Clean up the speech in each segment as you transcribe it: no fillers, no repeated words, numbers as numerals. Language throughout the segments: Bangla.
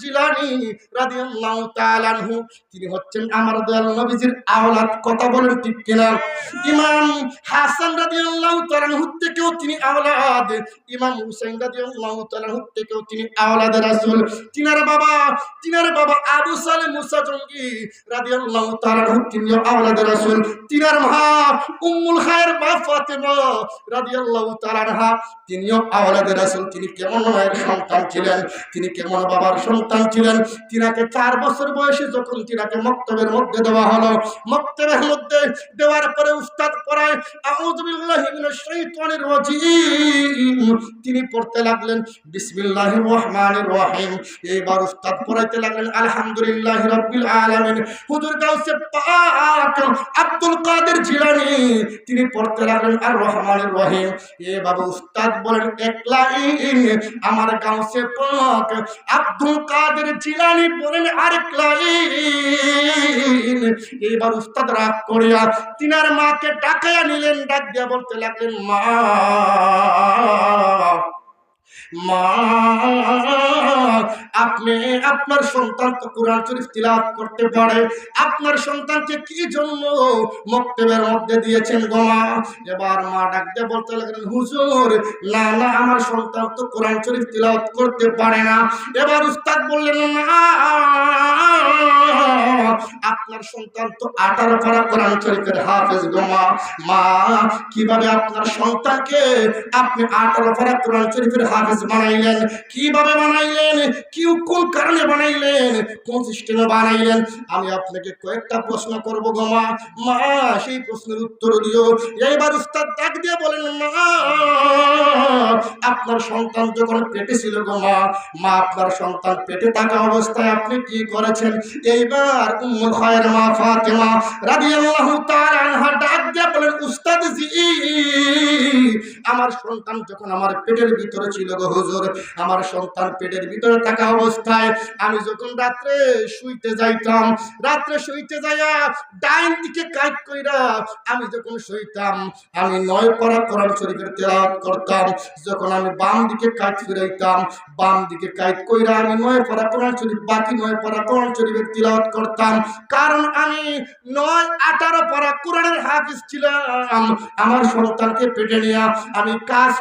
জিলানী রাদিয়াল্লাহু তাআলা আনহু তিনি হচ্ছেন আমার দয়াল নবীজির আওলাদ। কথা বলেন ঠিক কিনা? ইমাম হাসান রাদিয়াল্লাহু তাআলা আনহু থেকেও তিনি আওলাদ, ইমাম হুসাইন রাদিয়াল্লাহু তাআলা আনহু থেকেও তিনি আওলাদে রাসূল। তিনার বাবা আবু সালেম মুসা জঙ্গি রাদিয়াল্লাহু তাআলা আনহু তিনিও আওলাদে রাসূল। তিনার মা উম্মুল খায়ের মা ফাতেমা রাদিয়াল্লাহু তাআলা আনহা তিনিও আওলাদে রাসূল। তিনি কেমন মায়ের সন্তান ছিলেন, তিনি কেমন বাবার সন্তান ছিলেন। তিনাকে 4 বছর বয়সে যখন তিনাকে মক্তবের মধ্যে দেওয়া হলো, মক্তবের মধ্যে দেওয়ার পরে উস্তাদ পড়ায় আউযু বিল্লাহি মিনাশ শাইতানির রাজীম, তিনি পড়তে লাগলেন বিসমিল্লাহির রহমানির রহিম। এইবার উস্তাদ পড়াইতে লাগলেন আলহামদুলিল্লাহি রাব্বিল আলামিন। হুজুর গাউসে পাক আব্দুল কাদের জিলানী তিনি পড়তে লাগলেন আর রহমানির রহিম। বাবা উস্তাদ বলেন এক লাইন, আমার গাউসে পাক আব্দুল কাদের জিলানী বলেন আরেক লাইন। এবার উস্তাদ রাগ করিয়া তিনার মাকে ডাকাইয়া নিলেন, ডাক দিয়া বলতে লাগলেন মা আপনি আপনার সন্তান তো কোরআন শরীফ তিলাওয়াত করতে পারে, আপনার সন্তানকে কি জন্য মক্তবের মধ্যে দিয়েছেন গো মা? এবার মা ডাক দিয়ে বলতে লাগলেন হুজুর না আমার সন্তান তো কোরআন শরীফ তিলাওয়াত করতে পারে না। এবার উস্তাদ বললেন না আপনার সন্তান তো 18 পারা কোরআন শরীফের হাফেজ গো মা। কিভাবে আপনার সন্তানকে আপনি 18 পারা কোরআন শরীফের হাফেজ বানাইলেন? কিভাবে বানাইলেন? কোন কারণে বানাইলেন? কোন সিস্টেমে বানাইলেন? আমি আপনাকে কয়েকটা প্রশ্ন করব গো মা, সেই প্রশ্নের উত্তর দিও। এইবার উস্তাদ ডাক দিয়ে বলেন মা আপনার সন্তান যখন পেটে ছিল গো মা আপনার সন্তান পেটে থাকা অবস্থায় আপনি কি করেছেন? এইবার উম্মুল খায়ের মা ফাতেমা রাদিয়াল্লাহু তাআলা আনহা ডাক দিয়ে বলেন উস্তাদ জি আমার সন্তান যখন আমার পেটের ভিতরে ছিল গো হুজুর, আমার সন্তান পেটের ভিতরে থাকা অবস্থায় আমি যখন রাত্রে শুইতে যাইতাম, রাত্রে শুইতে যাইয়া ডাইন দিকে কাইত কইরা আমি যখন শুইতাম আমি 9 পারা কোরআন শরীফের তেলাওয়াত করতাম। যখন আমি বাম দিকে কাইত ফিরাইতাম, বাম দিকে কাইত কইরা আমি 9 পারা কোরআন শরীফ বাকি 9 পারা কোরআন শরীফের তেলাওয়াত করতাম। কারণ আমি 18 পারা কোরআনের হাফেজ ছিলাম। আমার সন্তানকে পেটে নিয়ে আমি কাজ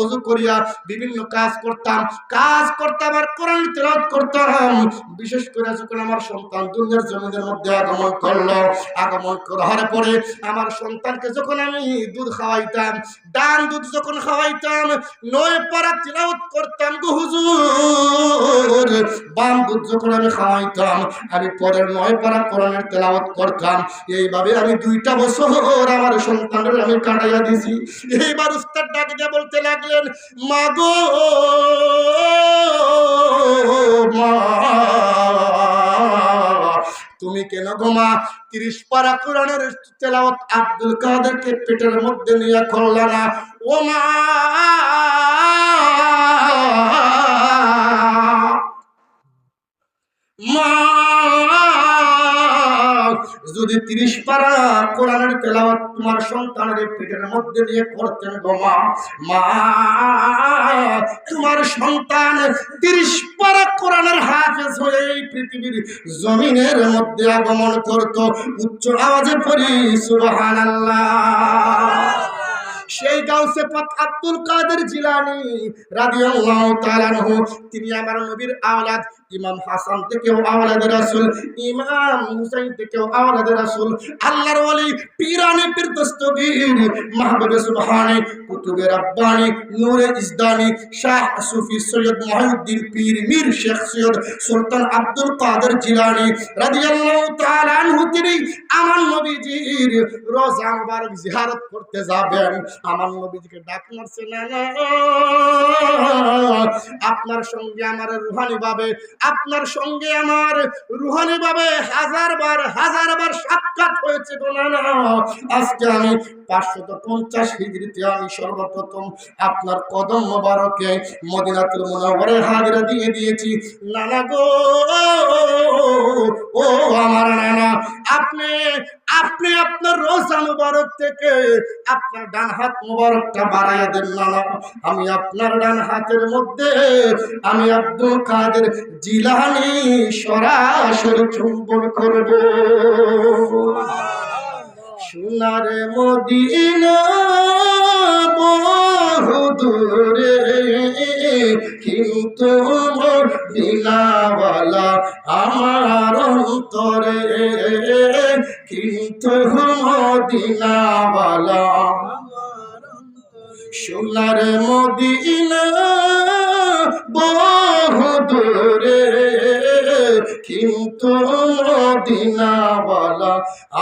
ওযু করিয়া বিভিন্ন কাজ করতাম আর কোরআন তেলাওয়াত করতাম। বিশেষ করে যখন আমার সন্তান দুনিয়ার জমিনের মধ্যে আগমন করার পরে আমার সন্তানকে যখন আমি দুধ খাওয়াইতাম, ডান দুধ যখন খাওয়াইতাম 9 পারা তেলাওয়াত করতাম গো হুজুর। বাম দুধ যখন আমি খাওয়াইতাম আমি পরের 9 পারা কোরআনের তেলাওয়াত করতাম। এইভাবে আমি 2টা বছর আমার সন্তানের আমি কাটাইয়া দিছি। এইবার উস্তাদ ডাক দিয়ে বলতে লাগলেন মা গো মা তুমি কেন গো মা 30 পারা কোরআনের তেলাওয়াত আব্দুল কাদেরকে পেটের মধ্যে নিয়ে করলা না? ও মা যদি 30 পারা কোরআনের তেলাওয়াত তোমার সন্তানের পেটের মধ্যে নিয়ে করতেন গো মা তোমার সন্তান 30 পারা কোরআনের হাফেজ হয়ে এই পৃথিবীর জমিনের মধ্যে আগমন করত। উচ্চ আওয়াজে পড়ি সুবহানাল্লাহ। সেই গাউসে পাক আব্দুল কাদের জিলানী রাদিয়াল্লাহু তাআলা আনহু তিনি আমার নবীর আওলাদ। ইমাম হাসান থেকেও আওলাদে রাসূল, ইমাম হুসাইন থেকেও আওলাদে রাসূল। আল্লাহর ওলি পীরানে পীর দস্তগীর মাহবুবে সুবহানী কুতুবে রাব্বানী নূরে ইজদানী শাহ সুফি সৈয়দ মুহিউদ্দিন পীর মীর শেখ সৈয়দ সুলতান আব্দুল কাদের জিলানী রাদিয়াল্লাহু তাআলা আনহু তিনি আমার নবীজির রওজা মুবারক জিয়ারত করতে যাবেন। আমার নবীজিকে ডাক মারছে না আপনার সঙ্গে আমার রুহানি ভাবে হাজার বার সাক্ষাৎ হয়েছে না। আজকে আমি 550 হিজরিতে আমি সর্বপ্রথম আপনার কদম মোবারকে মদিনাতুল মুনাওয়ারায় হাজিরা দিয়ে দিয়েছি। নানা গো ও আমার নানা আপনি আপনি আপনার রোজা মুবারক থেকে আপনার ডান হাত মুবারকটা বাড়াইয়া দেন না, আমি আপনার ডান হাতের মধ্যে আমি আব্দুল কাদের জিলানী সরাসরি চুম্বন করব। সোনার মদিনা বহুদূরে, কিন্তু মদিনাওয়ালা আমার অন্তরে, কিন্তু মদিনাওয়ালা। সোনার মদিনা বহুদূরে, কিন্তু মদিনাওয়ালা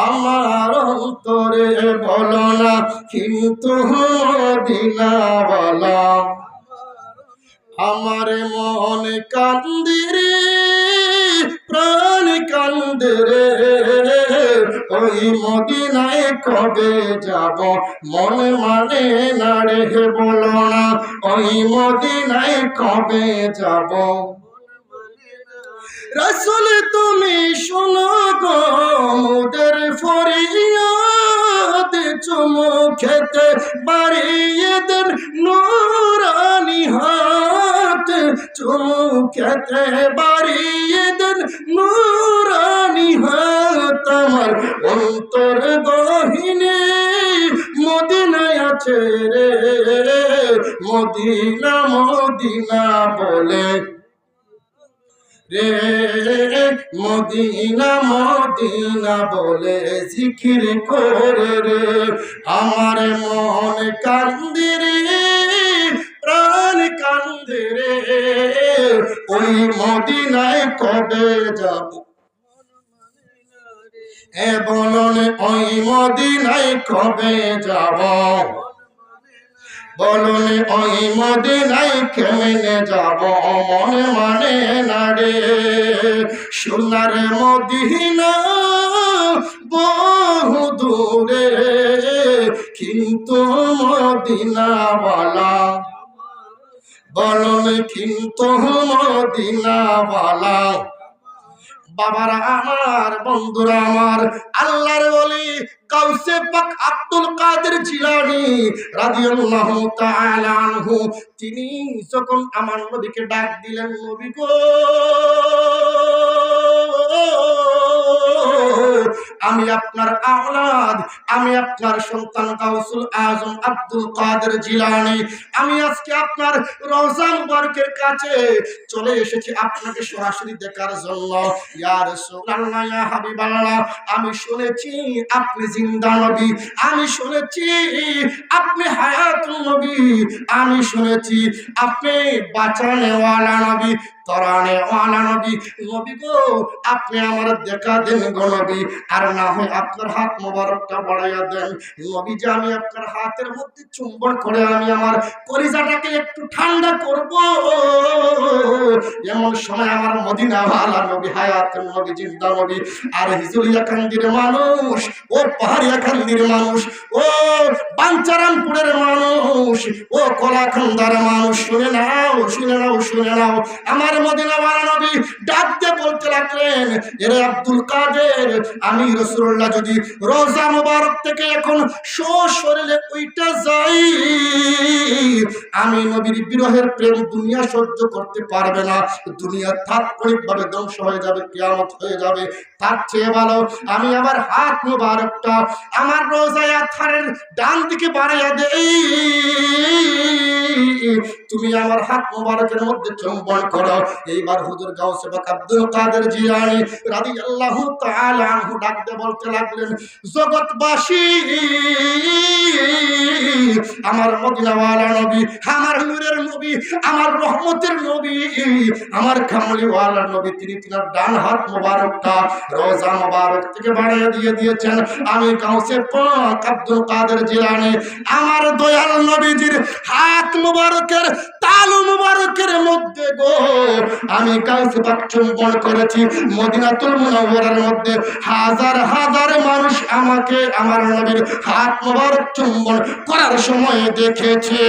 আমার অন্তরে। বলো না কিন্তু মদিনাওয়ালা। আমার মন কান্দিরে প্রাণ কান্দরে, ওই মদিনায় কবে যাব মন মানে না রে। বলো না ওই মদিনায় কবে যাব। রাসূল তুমি শোনো গো মোদের ফরিয়াদ, চুমু খেতে বাড়িয়ে দেন নূরানি হাত, চুমু খেতে বাড়িয়ে দেন নূরানি হাত। আমার অন্তর গহীনে মদিনায় আছে রে, মদিনা মদিনা বলে রে, মদিনা মদিনা বলে জিকির করে রে। আমার মন কান্দে রে প্রাণ কান্দে রে, ওই মদিনায় কবে যাব। এ বলুন ওই মদিনায় কবে যাব, বলুন ওই মদিনায় কেমনে যাব মনে মানে না রে। সোনার মদিনা বহু দূরে, কিন্তু মদিনাওয়ালা। বলুন কিন্তু মদিনাওয়ালা। বাবারা আমার, বন্ধুরা আমার, আল্লাহর ওলি গাউসে পাক আব্দুল কাদের জিলানী রাদিয়াল্লাহু তাআলা আনহু, তিনি যখন আমার নবীকে ডাক দিলেন, নবী গো আমি আপনার আওলাদ, আমি আপনার সন্তান গাউসুল আজম আব্দুল কাদের জিলানী, আমি আজকে আপনার রওজা মুবারকের কাছে চলে এসেছি আপনাকে সরাসরি দেখার জন্য। ইয়া রাসূলুল্লাহ, ইয়া হাবিবাল্লাহ, আমি শুনেছি আপনি জিন্দা নবী, আমি শুনেছি আপনি হায়াতুন নবী, আমি শুনেছি আপনি বাঁচানেওয়ালা নবী, তরানেওয়ালা নবী। নবী গো আপনি আমার দেখা দেন গো নবী, আর না হয় আপনার হাত মোবারকটা বাড়াইয়া দেন। নবী যে আমি আপনার হাতের মধ্যে চুম্বন করে আমি আমার কলিজাটাকে একটু ঠান্ডা করব, এমন সময় আমার মদিনাওয়ালা নবী, হায়াতুন নবী, জিন্দা নবী, আর হিজুলিয়া কান্দির মানুষ, ও পাহাড়িয়া কান্দির মানুষ, ও বাঞ্চারামপুরের মানুষ, ও কলাখান্দার মানুষ, শুনে নাও, শুনে নাও, শুনে নাও। আমার মদিনাওয়ালা নবী ডাক দিয়ে বলতে লাগলেন, এরে আব্দুল কাদের, আমি রাসূলুল্লাহ যদি রওজা মুবারক থেকে এখন সশরীরে উইটা যাই, আমি নবীর বিরহের প্রেম দুনিয়া সহ্য করতে পারবে না, দুনিয়া তাৎক্ষণিকভাবে ধ্বংস হয়ে যাবে, কিয়ামত হয়ে যাবে। তার চেয়ে ভালো আমি আমার হাত মুবারকটা আমার রওজায়ে আতহারের ডান দিকে বাড়াইয়া দেই, তুমি আমার হাত মুবারকের মধ্যে চুম্বন করো। এইবার হুজুর গাউসে পাক আব্দুল কাদের জিলানী রাদিয়াল্লাহু তাআলা আনহু ডাক দিয়ে বলতে লাগলেন, জগৎবাসী, আমার মদিনাওয়ালা নবী, আমার নূরের নবী, আমার রহমতের নবী, আমার কামলিওয়ালা নবী, তিনি তিনার ডান হাত মুবারকটা রওজা মুবারক থেকে বাড়িয়ে দিয়েছেন। আমি গাউসে পাক আব্দুল কাদের জিলানী আমার দয়াল নবীজির হাত মুবারকের তালু মুবারকের মধ্যে গো আমি গাউসে পাক চুম্বন করেছি। মদিনাতুল মুনাওয়ারার মধ্যে হাজার হাজার মানুষ আমাকে আমার নবীর হাত মুবারক চুম্বন করার সময় দেখেছে।